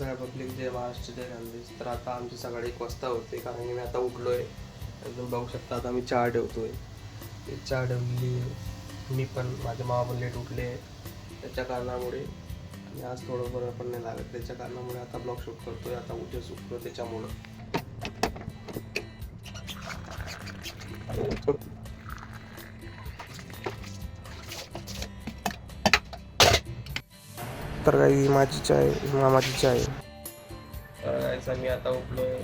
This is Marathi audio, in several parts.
सगळ्या पब्लिक, जय महाराष्ट्र, जय खानदेश. तर आता आमची सकाळी 1 वाजता होते, कारण की मी आता उठलो आहे. अजून बघू शकता आता मी चहा ठेवतोय. चहा ठेवली मी, पण माझे मामा पण लेट उठले त्याच्या कारणामुळे. आणि आज थोडं बरं पण नाही लागत त्याच्या कारणामुळे आता ब्लॉग शूट करतोय. आता उद्या सुटलो त्याच्यामुळं. तर काही माझी चाय, मामाची चाय. तर मी आता उठलोय.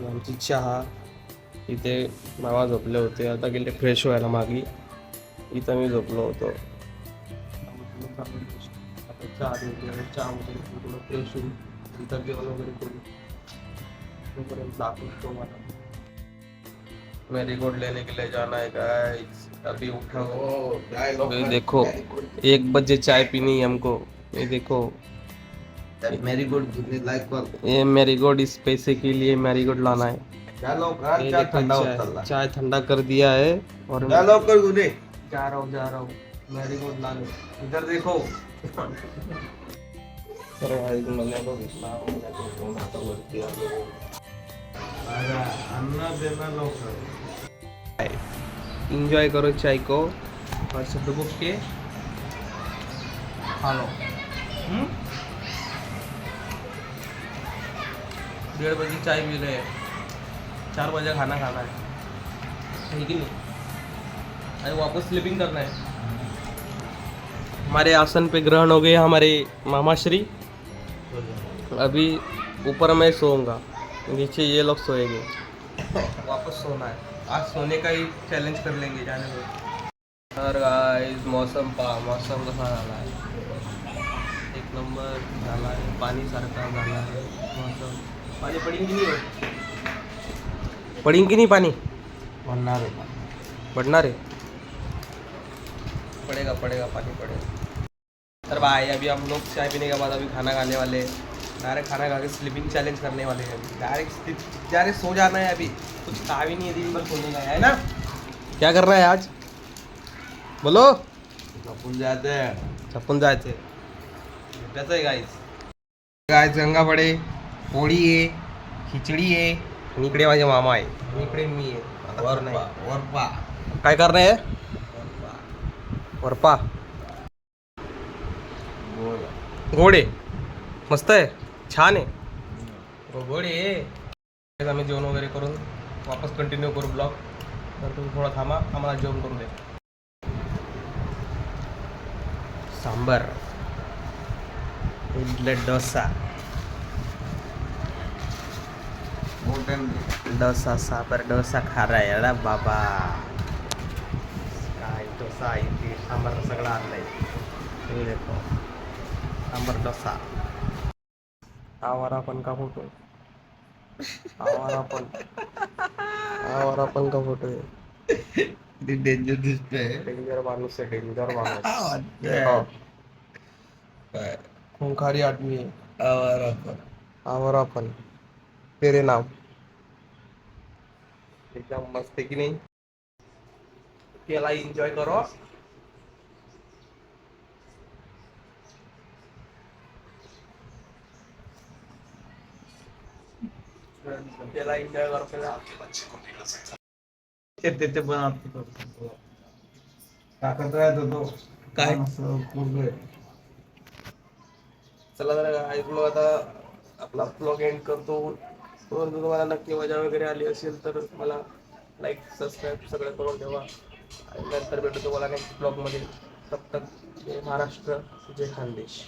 आमची चहा इथे मामा झोपले होते, आता गेले फ्रेश व्हायला मागे. इथं मी झोपलो होतो. आता चहा वगैरे फ्रेश होऊन इथं जेवण वगैरे करू. तोपर्यंत दाखवतो मला मेरी गोल्ड लेने के लिए जाना है गाइस. अभी उठा हूँ. देखो 1 बजे चाय पीनी है हमको. ये देखो मैरीगोल्ड लाइक ये मैरीगोल्ड, इस पैसे के लिए मैरीगोल्ड लाना है. ये चाय देखो ठंडा होता चाय ठंडा कर दिया है और जा लवकर उदे. जा रहा हूँ मैरीगोल्ड लाने. इधर देखो. तर भाई मला बघितला वरती आलो. अन्ना देना लवकर. इंजॉय करो चाय को और सब डुबो के खा लो. 1:30 बजे चाय पी रहे हैं, 4 बजे खाना खाना है कि नहीं? अरे वापस स्लीपिंग करना है. हमारे आसन पे ग्रहण हो गए हमारे मामाश्री. अभी ऊपर मैं सोऊंगा, नीचे ये लोग सोएंगे. वापस सोना है. आज सोने का ही चॅलेंज कर लेंगे जाने में. तर गाइस मौसम कसा झाला आहे. 1 नंबर झाला आहे. पाणी सारखा झाला आहे मौसम. पाणी पडेल की नाही? पडेल की नाही पाणी? पडणार आहे. पड़ेगा पानी पड़ेगा. तर भाई अभी हम लोग चाय पीने के बाद अभी खाना खाने वाले. डायरेक्ट खाना खा के स्लीपिंग चैलेंज करने वाले हैं. डायरेक्ट सो जाना है. अभी कुछ काम ही नहीं है, दिन भर सोने का है ना. क्या करना है आज बोलो. झोपून जाते. छपून जायचे. भेटायचं आहे गाईज गंगापडे पोळी आहे, खिचडी आहे आणि इकडे माझे मामा आहे आणि इकडे मी आहे. आता कोण नाही. वरपा काय करणार आहे? वरपा घोडे मस्त आहे, छान आहे. घोडे आम्ही जेवण वगैरे करून वापस कंटिन्यू करू ब्लॉग. तर तुम्ही थोडा थांबा, आम्हाला जेवण करू दे. सांबर, इडली, डोसा, डोसा सांबर. डोसा खा रहा है. अरे बाबा काय डोसा इडली सांबार सगळं आणलंय. तुम्ही देखो सांबर डोसा. आवारा पण का फोटो. आवारा पण का फोटो आहे. डेंजर दिसतंय. डेंजर माणूस आहे, डेंजर माणूस. खूंखारी आदमी आहे. आवारा पण तेरे नाम. एकदम मस्त आहे की नाही. त्याला एन्जॉय करो. त्याला एन्जॉय करो. ते पण टाकत राहतो तो काय पूर्ण. चला जरा ऐकलो आता आपला ब्लॉग एंड करतो. परंतु तुम्हाला नक्की मजा वगैरे आली असेल तर मला लाईक सबस्क्राईब सगळं करून ठेवा. आणि नंतर भेटू तुम्हाला नेक्स्ट ब्लॉगमध्ये. तब तक जय महाराष्ट्र, जय खानदेश.